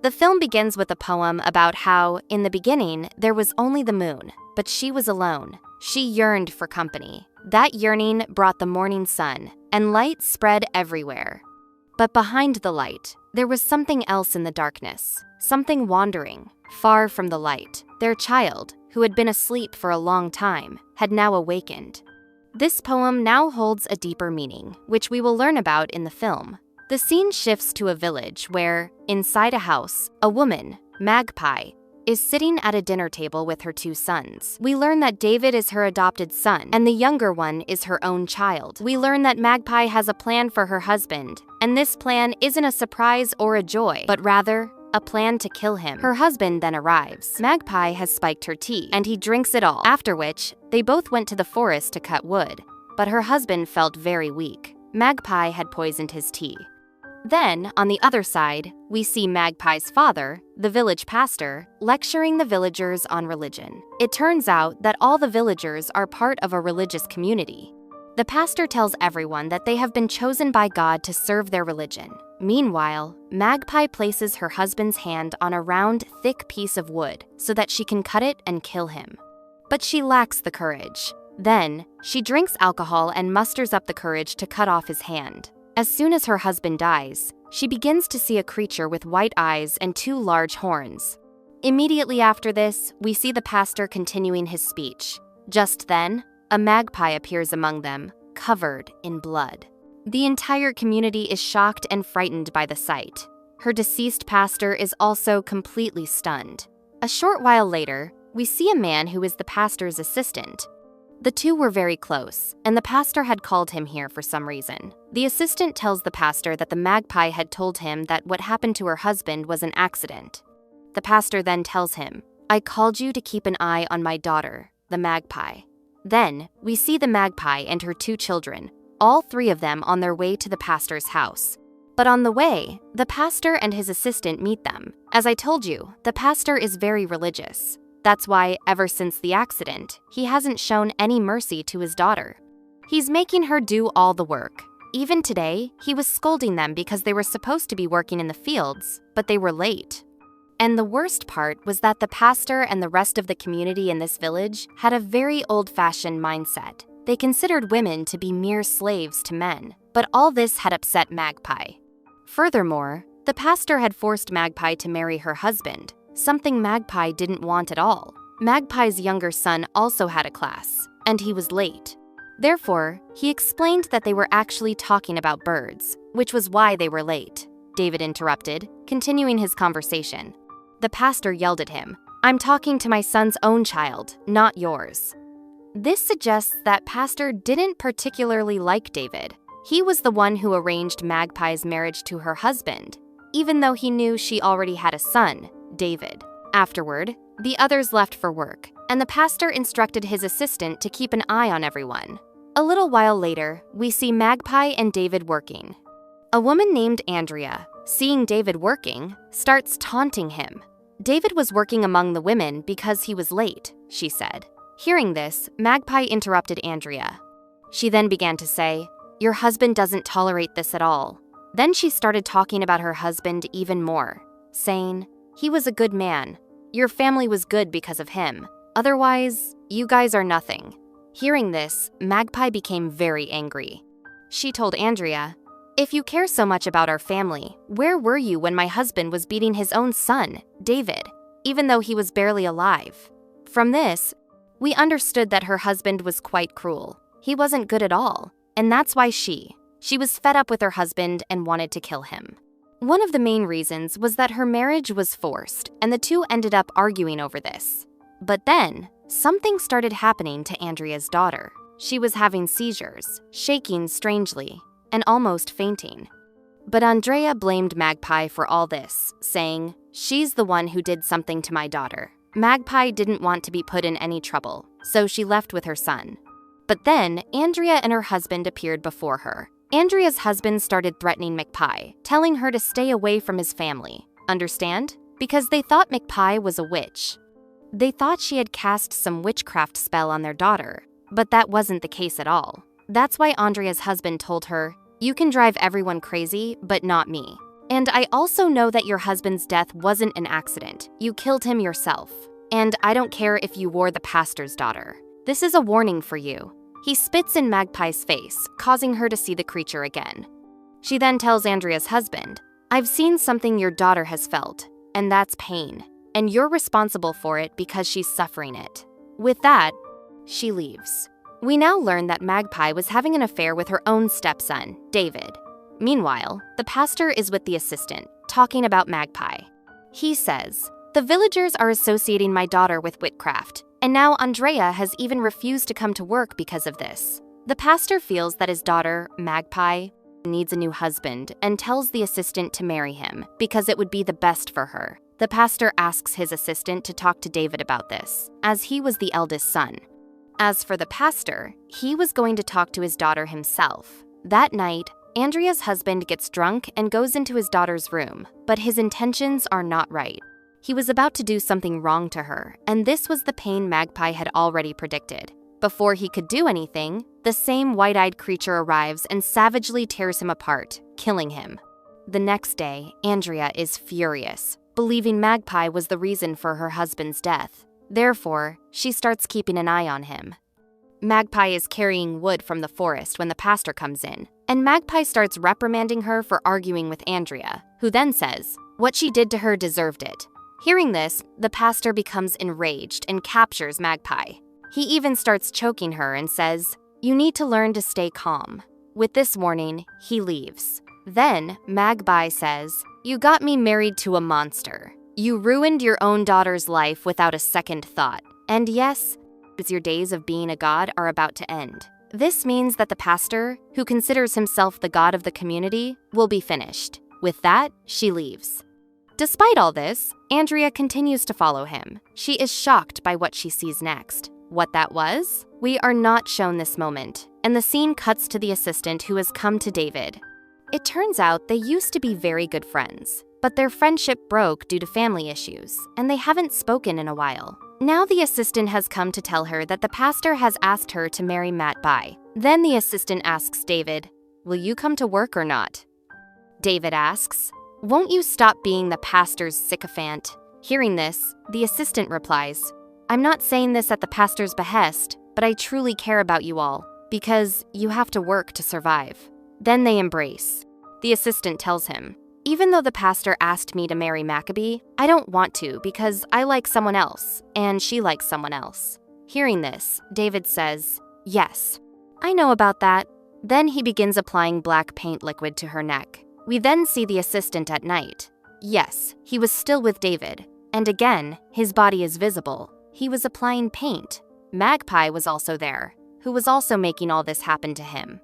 The film begins with a poem about how, in the beginning, there was only the moon, but she was alone. She yearned for company. That yearning brought the morning sun, and light spread everywhere. But behind the light, there was something else in the darkness, something wandering, far from the light. Their child, who had been asleep for a long time, had now awakened. This poem now holds a deeper meaning, which we will learn about in the film. The scene shifts to a village where, inside a house, a woman, Magpie, is sitting at a dinner table with her 2 sons. We learn that David is her adopted son, and the younger one is her own child. We learn that Magpie has a plan for her husband, and this plan isn't a surprise or a joy, but rather a plan to kill him. Her husband then arrives. Magpie has spiked her tea, and he drinks it all, after which, they both went to the forest to cut wood. But her husband felt very weak. Magpie had poisoned his tea. Then, on the other side, we see Magpie's father, the village pastor, lecturing the villagers on religion. It turns out that all the villagers are part of a religious community. The pastor tells everyone that they have been chosen by God to serve their religion. Meanwhile, Magpie places her husband's hand on a round, thick piece of wood so that she can cut it and kill him. But she lacks the courage. Then, she drinks alcohol and musters up the courage to cut off his hand. As soon as her husband dies, she begins to see a creature with white eyes and 2 large horns. Immediately after this, we see the pastor continuing his speech. Just then, a magpie appears among them, covered in blood. The entire community is shocked and frightened by the sight. Her deceased pastor is also completely stunned. A short while later, we see a man who is the pastor's assistant. The 2 were very close, and the pastor had called him here for some reason. The assistant tells the pastor that the magpie had told him that what happened to her husband was an accident. The pastor then tells him, "I called you to keep an eye on my daughter, the magpie." Then, we see the magpie and her 2 children, all 3 of them on their way to the pastor's house. But on the way, the pastor and his assistant meet them. As I told you, the pastor is very religious. That's why, ever since the accident, he hasn't shown any mercy to his daughter. He's making her do all the work. Even today, he was scolding them because they were supposed to be working in the fields, but they were late. And the worst part was that the pastor and the rest of the community in this village had a very old-fashioned mindset. They considered women to be mere slaves to men, but all this had upset Magpie. Furthermore, the pastor had forced Magpie to marry her husband, something Magpie didn't want at all. Magpie's younger son also had a class, and he was late. Therefore, he explained that they were actually talking about birds, which was why they were late. David interrupted, continuing his conversation. The pastor yelled at him, "I'm talking to my son's own child, not yours." This suggests that pastor didn't particularly like David. He was the one who arranged Magpie's marriage to her husband, even though he knew she already had a son, David. Afterward, the others left for work, and the pastor instructed his assistant to keep an eye on everyone. A little while later, we see Magpie and David working. A woman named Andrea, seeing David working, starts taunting him. David was working among the women because he was late, she said. Hearing this, Magpie interrupted Andrea. She then began to say, "Your husband doesn't tolerate this at all." Then she started talking about her husband even more, saying, "He was a good man. Your family was good because of him. Otherwise, you guys are nothing." Hearing this, Magpie became very angry. She told Andrea, "If you care so much about our family, where were you when my husband was beating his own son, David, even though he was barely alive?" From this, we understood that her husband was quite cruel. He wasn't good at all, and that's why she was fed up with her husband and wanted to kill him. One of the main reasons was that her marriage was forced, and the 2 ended up arguing over this. But then, something started happening to Andrea's daughter. She was having seizures, shaking strangely, and almost fainting. But Andrea blamed Magpie for all this, saying, "She's the one who did something to my daughter." Magpie didn't want to be put in any trouble, so she left with her son. But then, Andrea and her husband appeared before her. Andrea's husband started threatening Magpie, telling her to stay away from his family. Understand? Because they thought Magpie was a witch. They thought she had cast some witchcraft spell on their daughter, but that wasn't the case at all. That's why Andrea's husband told her, "You can drive everyone crazy, but not me." And I also know that your husband's death wasn't an accident. You killed him yourself. And I don't care if you were the pastor's daughter. This is a warning for you." He spits in Magpie's face, causing her to see the creature again. She then tells Andrea's husband, "I've seen something your daughter has felt, and that's pain. And you're responsible for it because she's suffering it." With that, she leaves. We now learn that Magpie was having an affair with her own stepson, David. Meanwhile, the pastor is with the assistant, talking about Magpie. He says, "The villagers are associating my daughter with witchcraft, and now Andrea has even refused to come to work because of this." The pastor feels that his daughter, Magpie, needs a new husband and tells the assistant to marry him because it would be the best for her. The pastor asks his assistant to talk to David about this, as he was the eldest son. As for the pastor, he was going to talk to his daughter himself. That night, Andrea's husband gets drunk and goes into his daughter's room, but his intentions are not right. He was about to do something wrong to her, and this was the pain Magpie had already predicted. Before he could do anything, the same white-eyed creature arrives and savagely tears him apart, killing him. The next day, Andrea is furious, believing Magpie was the reason for her husband's death. Therefore, she starts keeping an eye on him. Magpie is carrying wood from the forest when the pastor comes in, and Magpie starts reprimanding her for arguing with Andrea, who then says, "What she did to her deserved it." Hearing this, the pastor becomes enraged and captures Magpie. He even starts choking her and says, "You need to learn to stay calm." With this warning, he leaves. Then, Magpie says, "You got me married to a monster. You ruined your own daughter's life without a second thought. And yes, your days of being a god are about to end." This means that the pastor, who considers himself the god of the community, will be finished. With that, she leaves. Despite all this, Andrea continues to follow him. She is shocked by what she sees next. What that was? We are not shown this moment, and the scene cuts to the assistant who has come to David. It turns out they used to be very good friends, but their friendship broke due to family issues, and they haven't spoken in a while. Now the assistant has come to tell her that the pastor has asked her to marry Magpie. Then the assistant asks David, "Will you come to work or not?" David asks, "Won't you stop being the pastor's sycophant?" Hearing this, the assistant replies, "I'm not saying this at the pastor's behest, but I truly care about you all, because you have to work to survive." Then they embrace. The assistant tells him, "Even though the pastor asked me to marry Maccabee, I don't want to because I like someone else, and she likes someone else." Hearing this, David says, "Yes, I know about that." Then he begins applying black paint liquid to her neck. We then see the assistant at night. Yes, he was still with David, and again, his body is visible. He was applying paint. Magpie was also there, who was also making all this happen to him.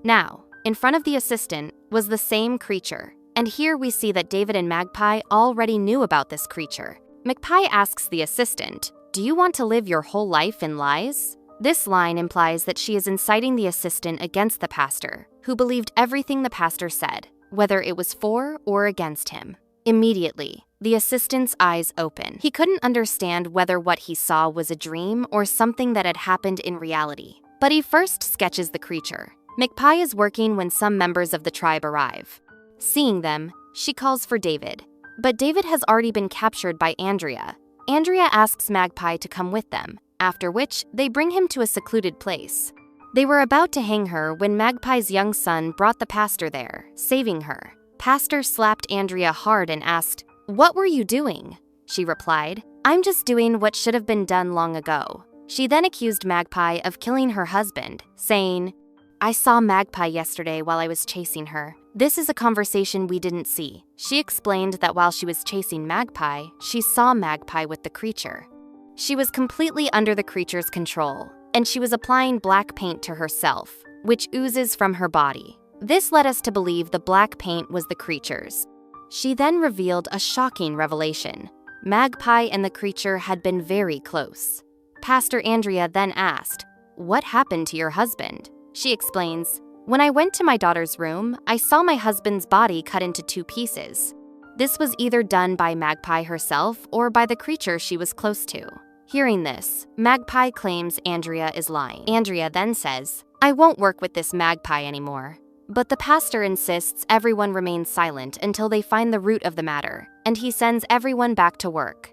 Now, in front of the assistant was the same creature, and here we see that David and Magpie already knew about this creature. Magpie asks the assistant, "Do you want to live your whole life in lies?" This line implies that she is inciting the assistant against the pastor, who believed everything the pastor said, whether it was for or against him. Immediately, the assistant's eyes open. He couldn't understand whether what he saw was a dream or something that had happened in reality. But he first sketches the creature. Magpie is working when some members of the tribe arrive. Seeing them, she calls for David. But David has already been captured by Andrea. Andrea asks Magpie to come with them, after which they bring him to a secluded place. They were about to hang her when Magpie's young son brought the pastor there, saving her. Pastor slapped Andrea hard and asked, "What were you doing?" She replied, "I'm just doing what should have been done long ago." She then accused Magpie of killing her husband, saying, "I saw Magpie yesterday while I was chasing her. This is a conversation we didn't see." She explained that while she was chasing Magpie, she saw Magpie with the creature. She was completely under the creature's control, and she was applying black paint to herself, which oozes from her body. This led us to believe the black paint was the creature's. She then revealed a shocking revelation. Magpie and the creature had been very close. Pastor Andrea then asked, "What happened to your husband?" She explains, "When I went to my daughter's room, I saw my husband's body cut into 2 pieces. This was either done by Magpie herself or by the creature she was close to." Hearing this, Magpie claims Andrea is lying. Andrea then says, "I won't work with this Magpie anymore." But the pastor insists everyone remains silent until they find the root of the matter, and he sends everyone back to work.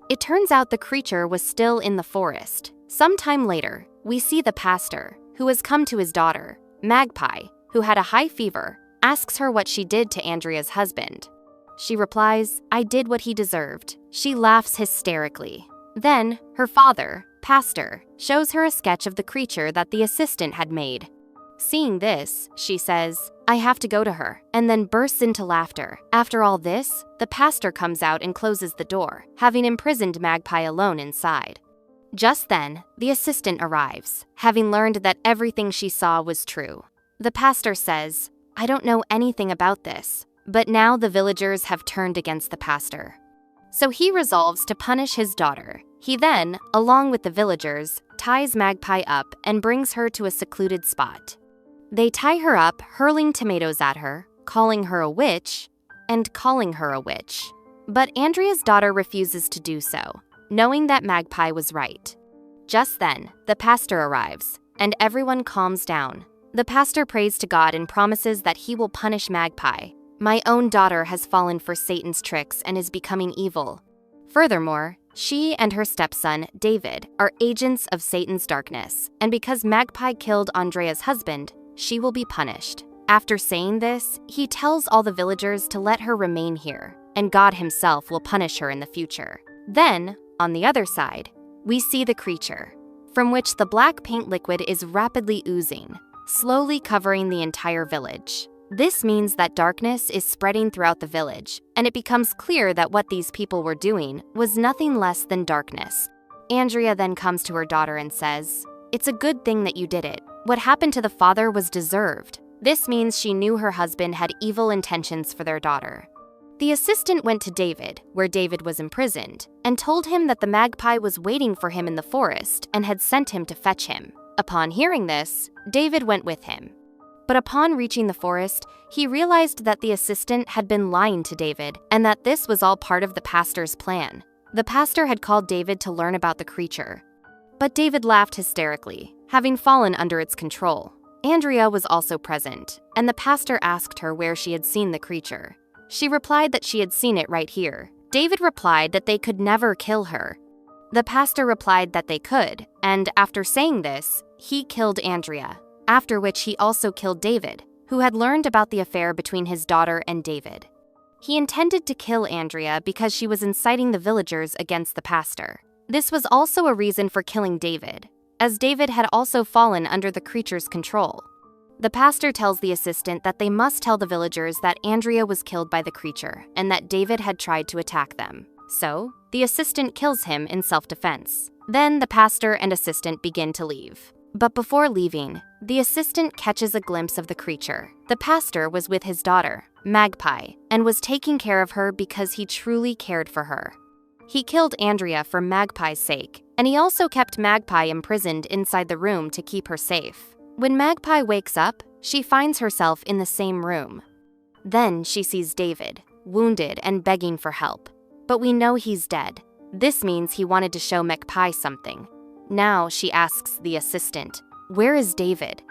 It turns out the creature was still in the forest. Sometime later, we see the pastor, who has come to his daughter, Magpie, who had a high fever, asks her what she did to Andrea's husband. She replies, "I did what he deserved." She laughs hysterically. Then, her father, Pastor, shows her a sketch of the creature that the assistant had made. Seeing this, she says, "I have to go to her," and then bursts into laughter. After all this, the pastor comes out and closes the door, having imprisoned Magpie alone inside. Just then, the assistant arrives, having learned that everything she saw was true. The pastor says, "I don't know anything about this," but now the villagers have turned against the pastor. So he resolves to punish his daughter. He then, along with the villagers, ties Magpie up and brings her to a secluded spot. They tie her up, hurling tomatoes at her, calling her a witch, and calling her a witch. But Andrea's daughter refuses to do so, knowing that Magpie was right. Just then, the pastor arrives, and everyone calms down. The pastor prays to God and promises that he will punish Magpie. "My own daughter has fallen for Satan's tricks and is becoming evil." Furthermore, she and her stepson, David, are agents of Satan's darkness, and because Magpie killed Andrea's husband, she will be punished. After saying this, he tells all the villagers to let her remain here, and God himself will punish her in the future. Then, on the other side, we see the creature, from which the black paint liquid is rapidly oozing, slowly covering the entire village. This means that darkness is spreading throughout the village, and it becomes clear that what these people were doing was nothing less than darkness. Andrea then comes to her daughter and says, "It's a good thing that you did it. What happened to the father was deserved." This means she knew her husband had evil intentions for their daughter. The assistant went to David, where David was imprisoned, and told him that the magpie was waiting for him in the forest and had sent him to fetch him. Upon hearing this, David went with him. But upon reaching the forest, he realized that the assistant had been lying to David and that this was all part of the pastor's plan. The pastor had called David to learn about the creature. But David laughed hysterically, having fallen under its control. Andrea was also present, and the pastor asked her where she had seen the creature. She replied that she had seen it right here. David replied that they could never kill her. The pastor replied that they could, and after saying this, he killed Andrea, after which he also killed David, who had learned about the affair between his daughter and David. He intended to kill Andrea because she was inciting the villagers against the pastor. This was also a reason for killing David, as David had also fallen under the creature's control. The pastor tells the assistant that they must tell the villagers that Andrea was killed by the creature and that David had tried to attack them. So, the assistant kills him in self-defense. Then the pastor and assistant begin to leave. But before leaving, the assistant catches a glimpse of the creature. The pastor was with his daughter, Magpie, and was taking care of her because he truly cared for her. He killed Andrea for Magpie's sake, and he also kept Magpie imprisoned inside the room to keep her safe. When Magpie wakes up, she finds herself in the same room. Then she sees David, wounded and begging for help. But we know he's dead. This means he wanted to show Magpie something. Now she asks the assistant, "Where is David?"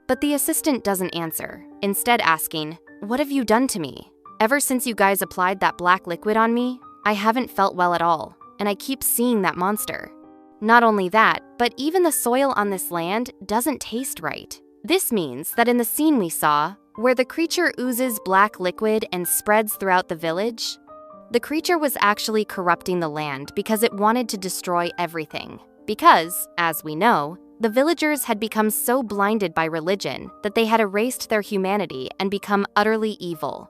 But the assistant doesn't answer, instead asking, "What have you done to me? Ever since you guys applied that black liquid on me, I haven't felt well at all, and I keep seeing that monster. Not only that, but even the soil on this land doesn't taste right." This means that in the scene we saw, where the creature oozes black liquid and spreads throughout the village, the creature was actually corrupting the land because it wanted to destroy everything. Because, as we know, the villagers had become so blinded by religion that they had erased their humanity and become utterly evil.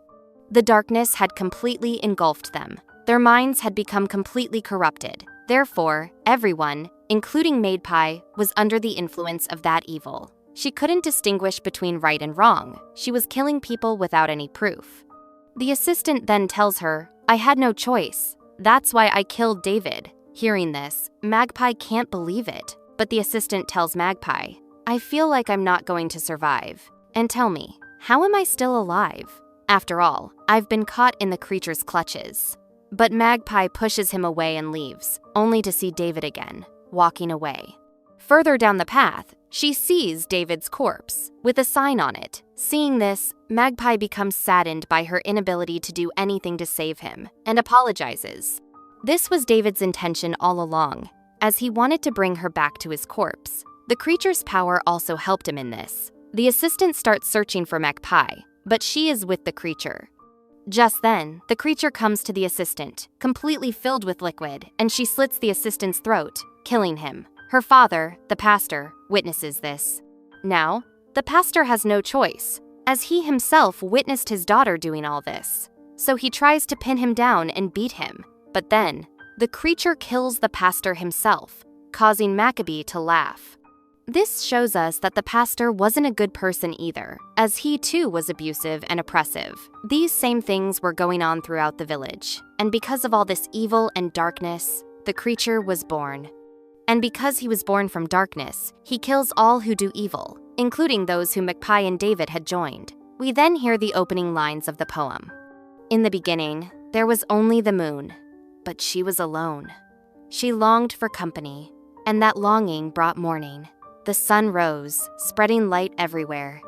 The darkness had completely engulfed them. Their minds had become completely corrupted. Therefore, everyone, including Magpie, was under the influence of that evil. She couldn't distinguish between right and wrong. She was killing people without any proof. The assistant then tells her, "I had no choice. That's why I killed David." Hearing this, Magpie can't believe it, but the assistant tells Magpie, "I feel like I'm not going to survive. And tell me, how am I still alive? After all, I've been caught in the creature's clutches." But Magpie pushes him away and leaves, only to see David again, walking away. Further down the path, She sees David's corpse, with a sign on it. Seeing this, Magpie becomes saddened by her inability to do anything to save him, and apologizes. This was David's intention all along, as he wanted to bring her back to his corpse. The creature's power also helped him in this. The assistant starts searching for Magpie, but she is with the creature. Just then, the creature comes to the assistant, completely filled with liquid, and she slits the assistant's throat, killing him. Her father, the pastor, witnesses this. Now, the pastor has no choice, as he himself witnessed his daughter doing all this. So he tries to pin him down and beat him. But then, the creature kills the pastor himself, causing Maccabee to laugh. This shows us that the pastor wasn't a good person either, as he too was abusive and oppressive. These same things were going on throughout the village, and because of all this evil and darkness, the creature was born. And because he was born from darkness, he kills all who do evil, including those who Magpie and David had joined. We then hear the opening lines of the poem. In the beginning, there was only the moon, but she was alone. She longed for company, and that longing brought morning. The sun rose, spreading light everywhere.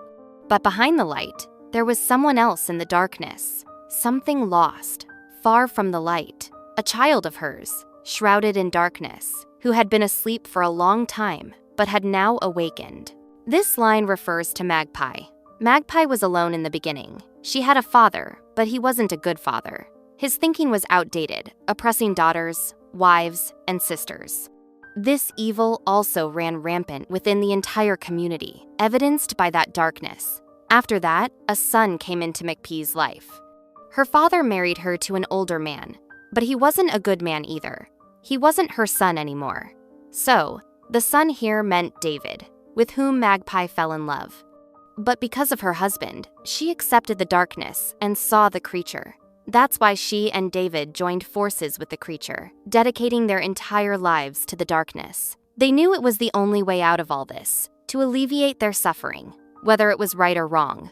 But behind the light, there was someone else in the darkness, something lost, far from the light, a child of hers, shrouded in darkness, who had been asleep for a long time, but had now awakened. This line refers to Magpie. Magpie was alone in the beginning. She had a father, but he wasn't a good father. His thinking was outdated, oppressing daughters, wives, and sisters. This evil also ran rampant within the entire community, evidenced by that darkness. After that, a son came into McPee's life. Her father married her to an older man, but he wasn't a good man either. He wasn't her son anymore. So, the son here meant David, with whom Magpie fell in love. But because of her husband, she accepted the darkness and saw the creature. That's why she and David joined forces with the creature, dedicating their entire lives to the darkness. They knew it was the only way out of all this, to alleviate their suffering, whether it was right or wrong.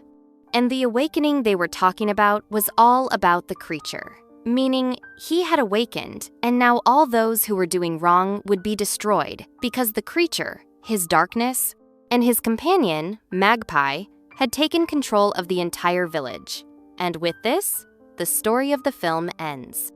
And the awakening they were talking about was all about the creature, meaning he had awakened, and now all those who were doing wrong would be destroyed because the creature, his darkness, and his companion, Magpie, had taken control of the entire village. And with this, the story of the film ends.